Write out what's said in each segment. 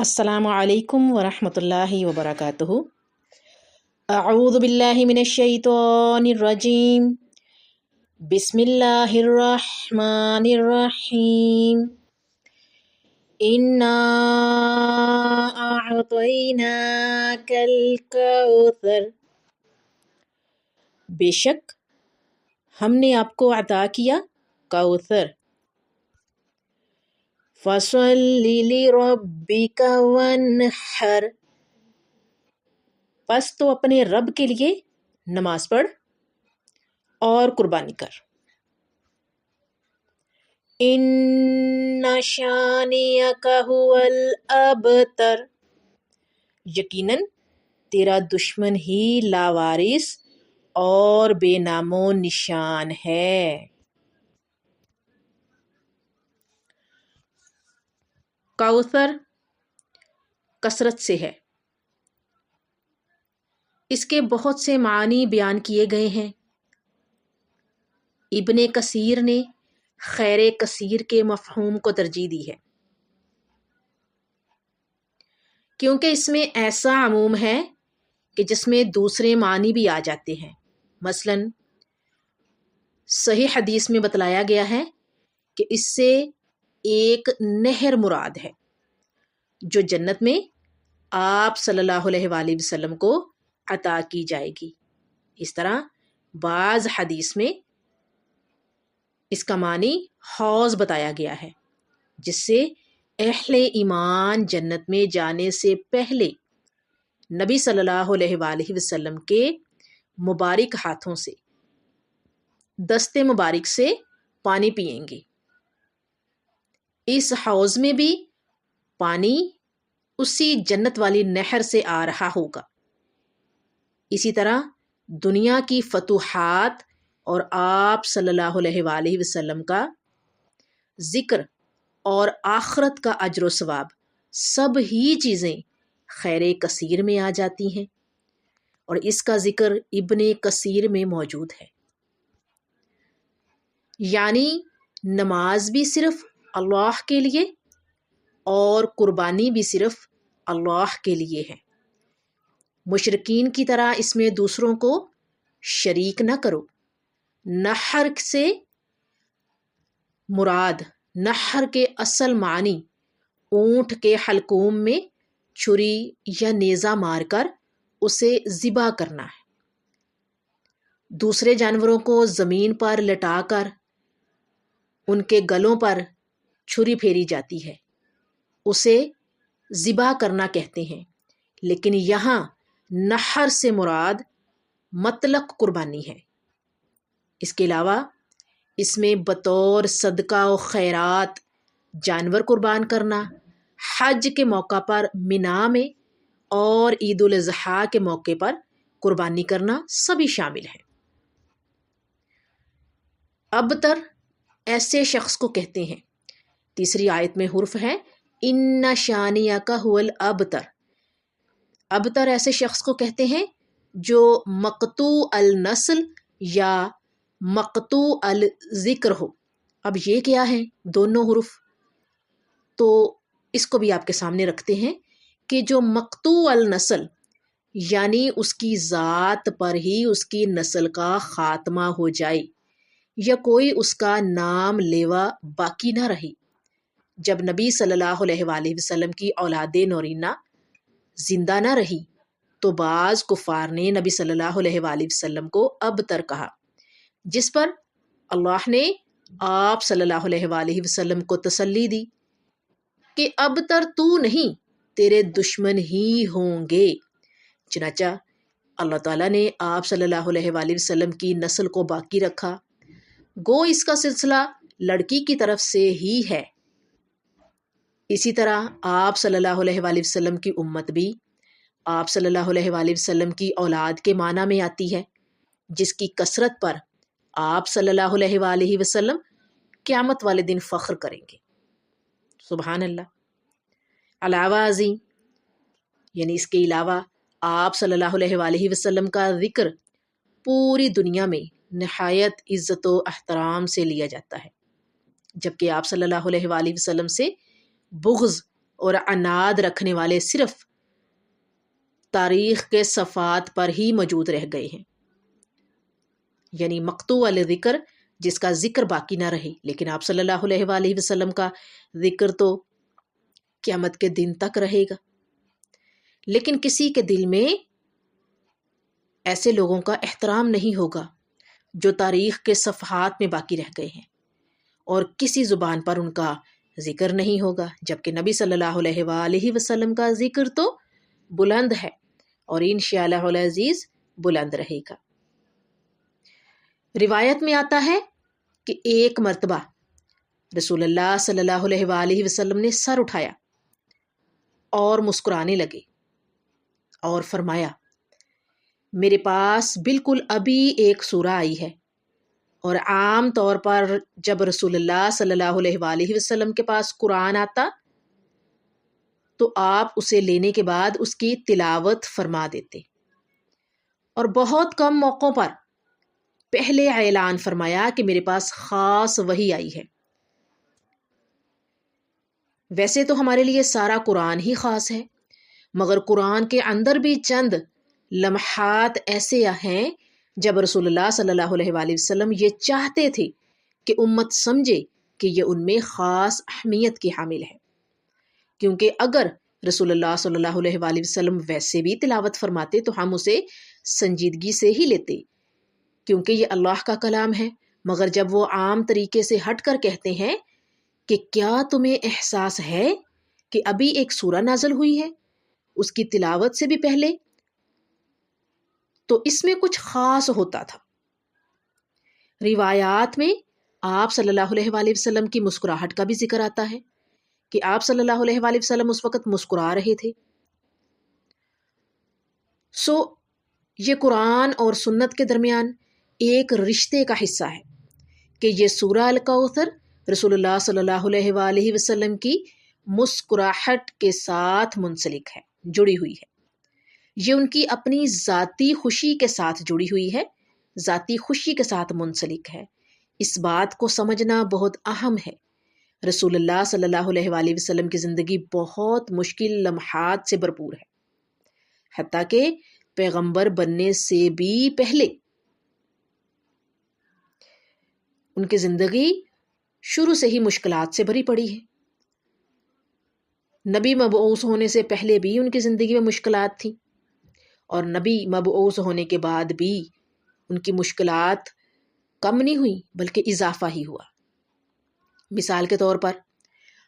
السلام علیکم ورحمۃ اللہ وبرکاتہ۔ اعوذ باللہ من الشیطان الرجیم، بسم اللہ الرحمن الرحیم۔ انا اعطیناک الکوثر، بے شک ہم نے آپ کو عطا کیا کوثر۔ فَصَلِّ لِرَبِّكَ وَانْحَرْ، پس تو اپنے رب کے لیے نماز پڑھ اور قربانی کر۔ اِنَّ شَانِئَكَ هُوَ الْأَبْتَرُ، یقیناً تیرا دشمن ہی لاوارث اور بے نام و نشان ہے۔ کوثر کثرت سے ہے، اس کے بہت سے معنی بیان کیے گئے ہیں۔ ابن کثیر نے خیر کثیر کے مفہوم کو ترجیح دی ہے، کیونکہ اس میں ایسا عموم ہے کہ جس میں دوسرے معنی بھی آ جاتے ہیں۔ مثلاً صحیح حدیث میں بتلایا گیا ہے کہ اس سے ایک نہر مراد ہے جو جنت میں آپ صلی اللہ علیہ وآلہ وسلم کو عطا کی جائے گی۔ اس طرح بعض حدیث میں اس کا معنی حوض بتایا گیا ہے، جس سے اہل ایمان جنت میں جانے سے پہلے نبی صلی اللہ علیہ وآلہ وسلم کے مبارک ہاتھوں سے دست مبارک سے پانی پئیں گے۔ اس حوض میں بھی پانی اسی جنت والی نہر سے آ رہا ہوگا۔ اسی طرح دنیا کی فتوحات اور آپ صلی اللہ علیہ وآلہ وسلم کا ذکر اور آخرت کا اجر و ثواب، سب ہی چیزیں خیر کثیر میں آ جاتی ہیں، اور اس کا ذکر ابن کثیر میں موجود ہے۔ یعنی نماز بھی صرف اللہ کے لیے اور قربانی بھی صرف اللہ کے لیے ہے۔ مشرکین کی طرح اس میں دوسروں کو شریک نہ کرو۔ نحر سے مراد، نحر کے اصل معنی اونٹ کے حلقوم میں چھری یا نیزہ مار کر اسے ذبح کرنا ہے۔ دوسرے جانوروں کو زمین پر لٹا کر ان کے گلوں پر چھری پھیری جاتی ہے، اسے ذبح کرنا کہتے ہیں۔ لیکن یہاں نحر سے مراد مطلق قربانی ہے۔ اس کے علاوہ اس میں بطور صدقہ و خیرات جانور قربان کرنا، حج کے موقع پر مینا میں اور عید الاضحیٰ کے موقع پر قربانی کرنا سبھی شامل ہے۔ ابتر ایسے شخص کو کہتے ہیں، تیسری آیت میں حرف ہے ان شانئک هو الابتر۔ ابتر ایسے شخص کو کہتے ہیں جو مقطوع النسل یا مقطوع الذکر ہو۔ اب یہ کیا ہے؟ دونوں حرف تو اس کو بھی آپ کے سامنے رکھتے ہیں کہ جو مقطوع النسل یعنی اس کی ذات پر ہی اس کی نسل کا خاتمہ ہو جائے یا کوئی اس کا نام لیوا باقی نہ رہی۔ جب نبی صلی اللہ علیہ وآلہ وسلم کی اولاد نورینہ زندہ نہ رہی تو بعض کفار نے نبی صلی اللہ علیہ وآلہ وسلم کو ابتر کہا، جس پر اللہ نے آپ صلی اللہ علیہ وآلہ وسلم کو تسلی دی کہ ابتر تو نہیں، تیرے دشمن ہی ہوں گے۔ چنانچہ اللہ تعالیٰ نے آپ صلی اللہ علیہ وآلہ وسلم کی نسل کو باقی رکھا، گو اس کا سلسلہ لڑکی کی طرف سے ہی ہے۔ اسی طرح آپ صلی اللہ علیہ وآلہ وسلم کی امت بھی آپ صلی اللہ علیہ وآلہ وسلم کی اولاد کے معنی میں آتی ہے، جس کی کثرت پر آپ صلی اللہ علیہ وآلہ وسلم قیامت والے دن فخر کریں گے۔ سبحان اللہ۔ علاوہ ازیں یعنی اس کے علاوہ آپ صلی اللہ علیہ وآلہ وسلم کا ذکر پوری دنیا میں نہایت عزت و احترام سے لیا جاتا ہے، جبکہ آپ صلی اللہ علیہ وآلہ وسلم سے بغض اور عناد رکھنے والے صرف تاریخ کے صفحات پر ہی موجود رہ گئے ہیں، یعنی مقطوع ذکر، جس کا ذکر باقی نہ رہے۔ لیکن آپ صلی اللہ علیہ وآلہ وسلم کا ذکر تو قیامت کے دن تک رہے گا۔ لیکن کسی کے دل میں ایسے لوگوں کا احترام نہیں ہوگا جو تاریخ کے صفحات میں باقی رہ گئے ہیں، اور کسی زبان پر ان کا ذکر نہیں ہوگا، جبکہ نبی صلی اللہ علیہ وآلہ وسلم کا ذکر تو بلند ہے اور انشاءاللہ العزیز بلند رہے گا۔ روایت میں آتا ہے کہ ایک مرتبہ رسول اللہ صلی اللہ علیہ وآلہ وسلم نے سر اٹھایا اور مسکرانے لگے اور فرمایا، میرے پاس بالکل ابھی ایک سورہ آئی ہے، اور عام طور پر جب رسول اللہ صلی اللہ علیہ وآلہ وسلم کے پاس قرآن آتا تو آپ اسے لینے کے بعد اس کی تلاوت فرما دیتے، اور بہت کم موقعوں پر پہلے اعلان فرمایا کہ میرے پاس خاص وحی آئی ہے۔ ویسے تو ہمارے لیے سارا قرآن ہی خاص ہے، مگر قرآن کے اندر بھی چند لمحات ایسے ہیں جب رسول اللہ صلی اللہ علیہ وآلہ وسلم یہ چاہتے تھے کہ امت سمجھے کہ یہ ان میں خاص اہمیت کی حامل ہے، کیونکہ اگر رسول اللہ صلی اللہ علیہ وآلہ وسلم ویسے بھی تلاوت فرماتے تو ہم اسے سنجیدگی سے ہی لیتے، کیونکہ یہ اللہ کا کلام ہے۔ مگر جب وہ عام طریقے سے ہٹ کر کہتے ہیں کہ کیا تمہیں احساس ہے کہ ابھی ایک سورہ نازل ہوئی ہے اس کی تلاوت سے بھی پہلے، تو اس میں کچھ خاص ہوتا تھا۔ روایات میں آپ صلی اللہ علیہ وآلہ وسلم کی مسکراہٹ کا بھی ذکر آتا ہے کہ آپ صلی اللہ علیہ وآلہ وسلم اس وقت مسکرا رہے تھے۔ یہ قرآن اور سنت کے درمیان ایک رشتے کا حصہ ہے کہ یہ سورہ الکوثر رسول اللہ صلی اللہ علیہ وآلہ وسلم کی مسکراہٹ کے ساتھ منسلک ہے، جڑی ہوئی ہے۔ یہ ان کی اپنی ذاتی خوشی کے ساتھ جڑی ہوئی ہے، ذاتی خوشی کے ساتھ منسلک ہے۔ اس بات کو سمجھنا بہت اہم ہے۔ رسول اللہ صلی اللہ علیہ وآلہ وسلم کی زندگی بہت مشکل لمحات سے بھرپور ہے، حتیٰ کہ پیغمبر بننے سے بھی پہلے ان کی زندگی شروع سے ہی مشکلات سے بھری پڑی ہے۔ نبی مبعوث ہونے سے پہلے بھی ان کی زندگی میں مشکلات تھیں، اور نبی مبعوث ہونے کے بعد بھی ان کی مشکلات کم نہیں ہوئی بلکہ اضافہ ہی ہوا۔ مثال کے طور پر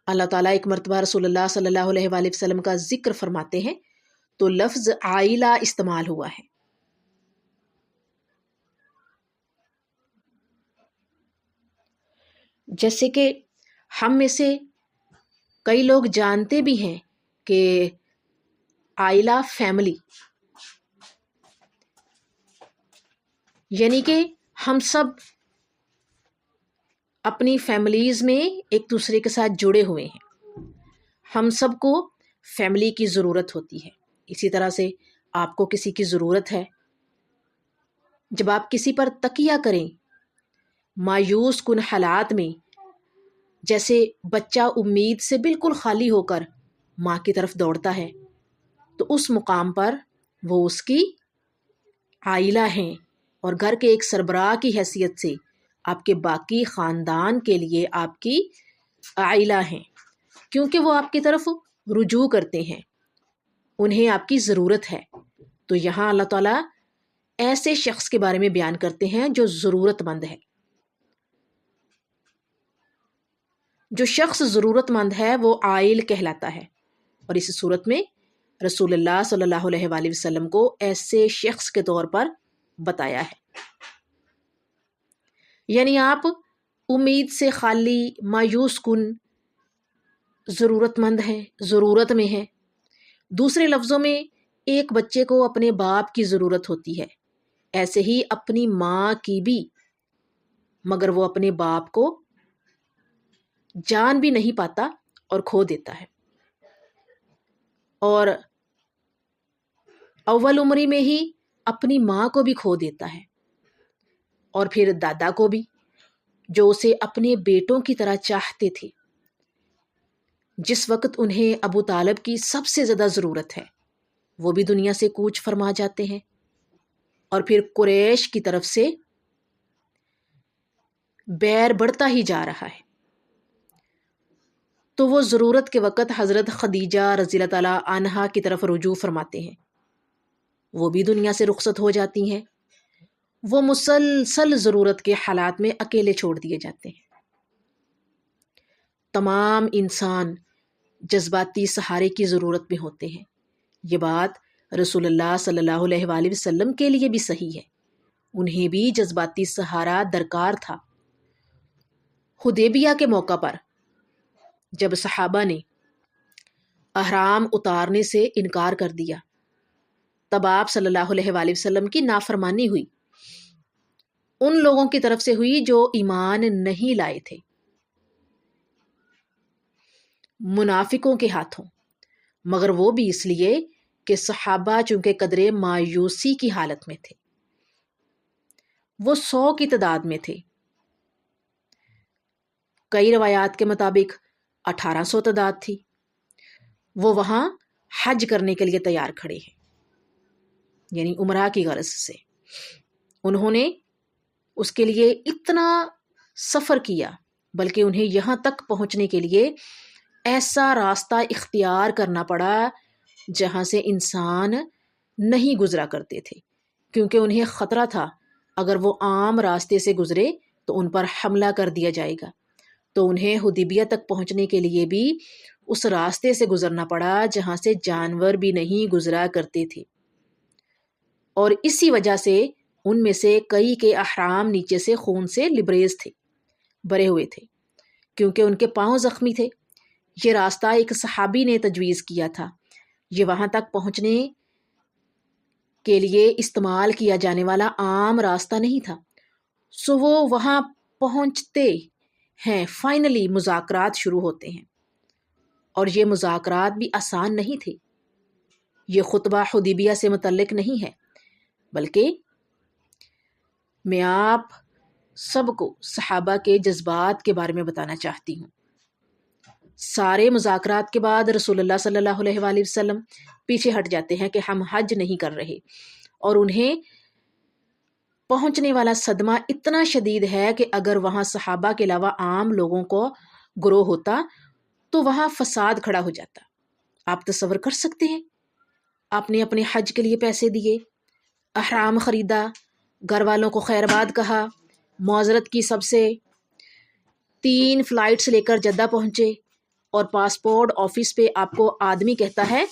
اللہ تعالیٰ ایک مرتبہ رسول اللہ صلی اللہ علیہ وآلہ وسلم کا ذکر فرماتے ہیں تو لفظ عائلہ استعمال ہوا ہے۔ جیسے کہ ہم میں سے کئی لوگ جانتے بھی ہیں کہ عائلہ فیملی، یعنی کہ ہم سب اپنی فیملیز میں ایک دوسرے کے ساتھ جڑے ہوئے ہیں، ہم سب کو فیملی کی ضرورت ہوتی ہے۔ اسی طرح سے آپ کو کسی کی ضرورت ہے۔ جب آپ کسی پر تکیہ کریں مایوس کن حالات میں، جیسے بچہ امید سے بالکل خالی ہو کر ماں کی طرف دوڑتا ہے، تو اس مقام پر وہ اس کی عائلہ ہیں، اور گھر کے ایک سربراہ کی حیثیت سے آپ کے باقی خاندان کے لیے آپ کی عائلہ ہیں، کیونکہ وہ آپ کی طرف رجوع کرتے ہیں، انہیں آپ کی ضرورت ہے۔ تو یہاں اللہ تعالیٰ ایسے شخص کے بارے میں بیان کرتے ہیں جو ضرورت مند ہے۔ جو شخص ضرورت مند ہے وہ عائل کہلاتا ہے، اور اس صورت میں رسول اللہ صلی اللہ علیہ وآلہ وسلم کو ایسے شخص کے طور پر بتایا ہے۔ یعنی آپ امید سے خالی، مایوس کن، ضرورت مند ہیں، ضرورت میں ہیں۔ دوسرے لفظوں میں ایک بچے کو اپنے باپ کی ضرورت ہوتی ہے، ایسے ہی اپنی ماں کی بھی، مگر وہ اپنے باپ کو جان بھی نہیں پاتا اور کھو دیتا ہے، اور اول عمری میں ہی اپنی ماں کو بھی کھو دیتا ہے، اور پھر دادا کو بھی، جو اسے اپنے بیٹوں کی طرح چاہتے تھے۔ جس وقت انہیں ابو طالب کی سب سے زیادہ ضرورت ہے وہ بھی دنیا سے کوچ فرما جاتے ہیں، اور پھر قریش کی طرف سے بیر بڑھتا ہی جا رہا ہے، تو وہ ضرورت کے وقت حضرت خدیجہ رضی اللہ تعالیٰ عنہا کی طرف رجوع فرماتے ہیں، وہ بھی دنیا سے رخصت ہو جاتی ہیں، وہ مسلسل ضرورت کے حالات میں اکیلے چھوڑ دیے جاتے ہیں۔ تمام انسان جذباتی سہارے کی ضرورت میں ہوتے ہیں، یہ بات رسول اللہ صلی اللہ علیہ وآلہ وسلم کے لیے بھی صحیح ہے، انہیں بھی جذباتی سہارا درکار تھا۔ حدیبیہ کے موقع پر جب صحابہ نے احرام اتارنے سے انکار کر دیا، تب آپ صلی اللہ علیہ وآلہ وسلم کی نافرمانی ہوئی، ان لوگوں کی طرف سے ہوئی جو ایمان نہیں لائے تھے، منافقوں کے ہاتھوں، مگر وہ بھی اس لیے کہ صحابہ چونکہ قدرے مایوسی کی حالت میں تھے، وہ 100 کی تعداد میں تھے، کئی روایات کے مطابق 1800 تعداد تھی، وہ وہاں حج کرنے کے لیے تیار کھڑے ہیں، یعنی عمرہ کی غرض سے انہوں نے اس کے لیے اتنا سفر کیا، بلکہ انہیں یہاں تک پہنچنے کے لیے ایسا راستہ اختیار کرنا پڑا جہاں سے انسان نہیں گزرا کرتے تھے، کیونکہ انہیں خطرہ تھا اگر وہ عام راستے سے گزرے تو ان پر حملہ کر دیا جائے گا، تو انہیں حدیبیہ تک پہنچنے کے لیے بھی اس راستے سے گزرنا پڑا جہاں سے جانور بھی نہیں گزرا کرتے تھے، اور اسی وجہ سے ان میں سے کئی کے احرام نیچے سے خون سے لبریز تھے، بھرے ہوئے تھے، کیونکہ ان کے پاؤں زخمی تھے۔ یہ راستہ ایک صحابی نے تجویز کیا تھا، یہ وہاں تک پہنچنے کے لیے استعمال کیا جانے والا عام راستہ نہیں تھا، سو وہ وہاں پہنچتے ہیں، فائنلی مذاکرات شروع ہوتے ہیں، اور یہ مذاکرات بھی آسان نہیں تھے۔ یہ خطبہ حدیبیہ سے متعلق نہیں ہے، بلکہ میں آپ سب کو صحابہ کے جذبات کے بارے میں بتانا چاہتی ہوں۔ سارے مذاکرات کے بعد رسول اللہ صلی اللہ علیہ وآلہ وسلم پیچھے ہٹ جاتے ہیں کہ ہم حج نہیں کر رہے، اور انہیں پہنچنے والا صدمہ اتنا شدید ہے کہ اگر وہاں صحابہ کے علاوہ عام لوگوں کو گروہ ہوتا تو وہاں فساد کھڑا ہو جاتا۔ آپ تصور کر سکتے ہیں، آپ نے اپنے حج کے لیے پیسے دیے، احرام خریدا، گھر والوں کو خیر آباد کہا، معذرت کی سب سے، 3 فلائٹس لے کر جدہ پہنچے، اور پاسپورٹ آفس پہ آپ کو آدمی کہتا ہے